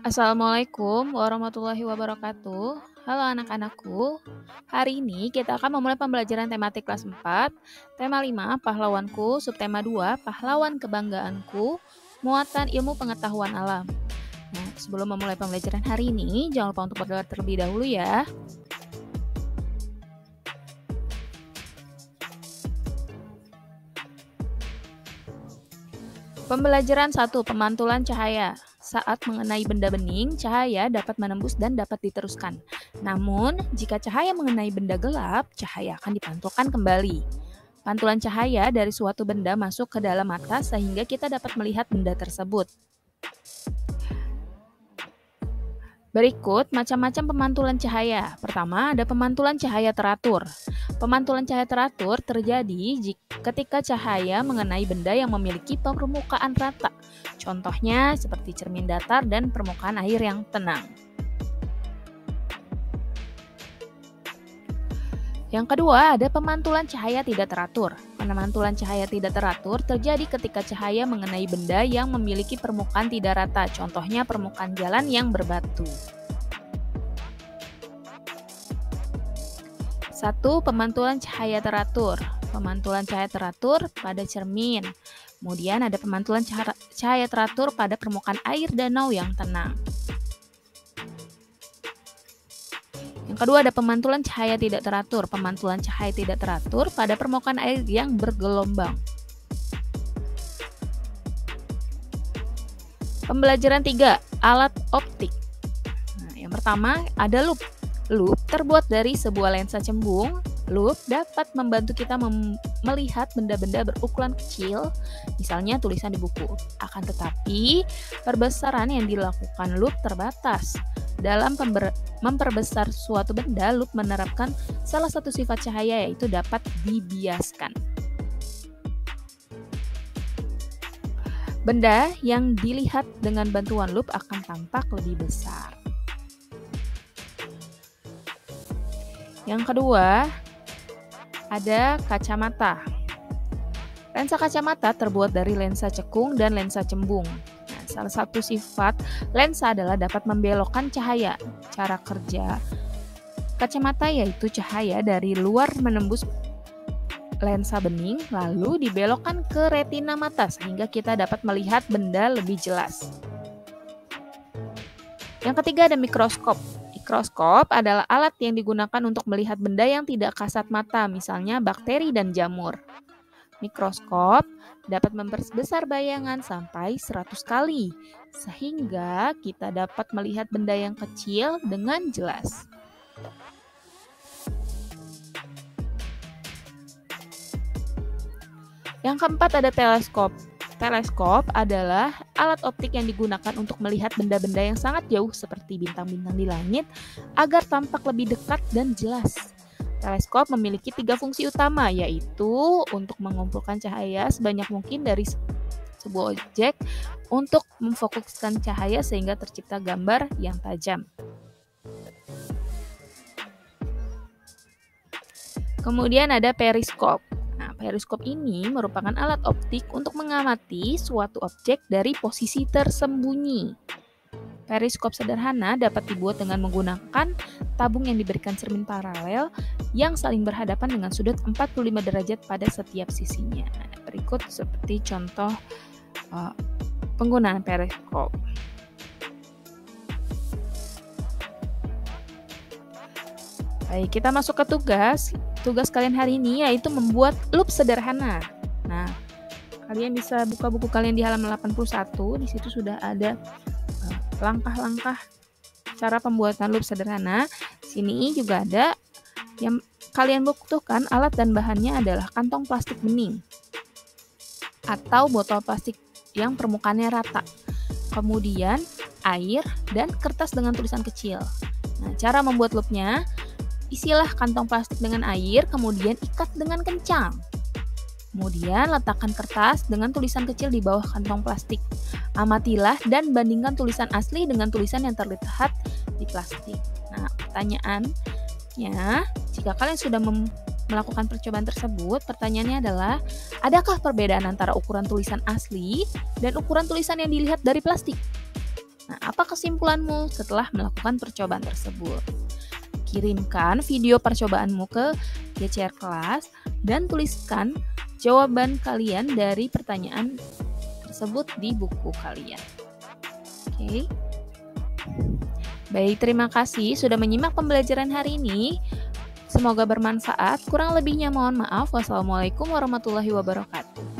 Assalamualaikum warahmatullahi wabarakatuh. Halo anak-anakku. Hari ini kita akan memulai pembelajaran tematik kelas 4, tema 5, pahlawanku, subtema 2, pahlawan kebanggaanku, muatan ilmu pengetahuan alam. Nah, sebelum memulai pembelajaran hari ini, jangan lupa untuk berdoa terlebih dahulu ya. Pembelajaran 1, pemantulan cahaya. Saat mengenai benda bening, cahaya dapat menembus dan dapat diteruskan. Namun, jika cahaya mengenai benda gelap, cahaya akan dipantulkan kembali. Pantulan cahaya dari suatu benda masuk ke dalam mata sehingga kita dapat melihat benda tersebut. Berikut macam-macam pemantulan cahaya. Pertama, ada pemantulan cahaya teratur. Pemantulan cahaya teratur terjadi ketika cahaya mengenai benda yang memiliki permukaan rata. Contohnya seperti cermin datar dan permukaan air yang tenang. Yang kedua, ada pemantulan cahaya tidak teratur. Pemantulan cahaya tidak teratur terjadi ketika cahaya mengenai benda yang memiliki permukaan tidak rata. Contohnya permukaan jalan yang berbatu. 1. Pemantulan cahaya teratur. Pemantulan cahaya teratur pada cermin. Kemudian ada pemantulan cahaya teratur pada permukaan air danau yang tenang. Yang kedua ada pemantulan cahaya tidak teratur. Pemantulan cahaya tidak teratur pada permukaan air yang bergelombang. Pembelajaran 3, alat optik. Nah, yang pertama ada loop. Loop terbuat dari sebuah lensa cembung. Loop dapat membantu kita melihat benda-benda berukuran kecil, misalnya tulisan di buku. Akan tetapi, perbesaran yang dilakukan loop terbatas. Dalam memperbesar suatu benda, loop menerapkan salah satu sifat cahaya, yaitu dapat dibiaskan. Benda yang dilihat dengan bantuan loop akan tampak lebih besar. Yang kedua, ada kacamata. Lensa kacamata terbuat dari lensa cekung dan lensa cembung. Nah, salah satu sifat lensa adalah dapat membelokkan cahaya. Cara kerja kacamata yaitu cahaya dari luar menembus lensa bening lalu dibelokkan ke retina mata sehingga kita dapat melihat benda lebih jelas. Yang ketiga ada mikroskop. Mikroskop adalah alat yang digunakan untuk melihat benda yang tidak kasat mata, misalnya bakteri dan jamur. Mikroskop dapat memperbesar bayangan sampai 100 kali, sehingga kita dapat melihat benda yang kecil dengan jelas. Yang keempat ada teleskop. Teleskop adalah alat optik yang digunakan untuk melihat benda-benda yang sangat jauh seperti bintang-bintang di langit agar tampak lebih dekat dan jelas. Teleskop memiliki 3 fungsi utama, yaitu untuk mengumpulkan cahaya sebanyak mungkin dari sebuah objek untuk memfokuskan cahaya sehingga tercipta gambar yang tajam. Kemudian ada periskop. Periskop ini merupakan alat optik untuk mengamati suatu objek dari posisi tersembunyi. Periskop sederhana dapat dibuat dengan menggunakan tabung yang diberikan cermin paralel yang saling berhadapan dengan sudut 45 derajat pada setiap sisinya. Berikut seperti contoh penggunaan periskop. Baik, kita masuk ke tugas. Tugas kalian hari ini yaitu membuat loop sederhana. Nah, kalian bisa buka buku kalian di halaman 81. Di situ sudah ada langkah-langkah cara pembuatan loop sederhana. Sini juga ada yang kalian butuhkan. Alat dan bahannya adalah kantong plastik bening atau botol plastik yang permukaannya rata. Kemudian air dan kertas dengan tulisan kecil. Nah, cara membuat loopnya, isilah kantong plastik dengan air, kemudian ikat dengan kencang. Kemudian letakkan kertas dengan tulisan kecil di bawah kantong plastik. Amatilah dan bandingkan tulisan asli dengan tulisan yang terlihat di plastik. Nah, pertanyaannya, jika kalian sudah melakukan percobaan tersebut, pertanyaannya adalah, adakah perbedaan antara ukuran tulisan asli dan ukuran tulisan yang dilihat dari plastik? Nah, apa kesimpulanmu setelah melakukan percobaan tersebut? Kirimkan video percobaanmu ke GCR kelas dan tuliskan jawaban kalian dari pertanyaan tersebut di buku kalian. Oke. Baik, terima kasih sudah menyimak pembelajaran hari ini. Semoga bermanfaat. Kurang lebihnya mohon maaf. Wassalamualaikum warahmatullahi wabarakatuh.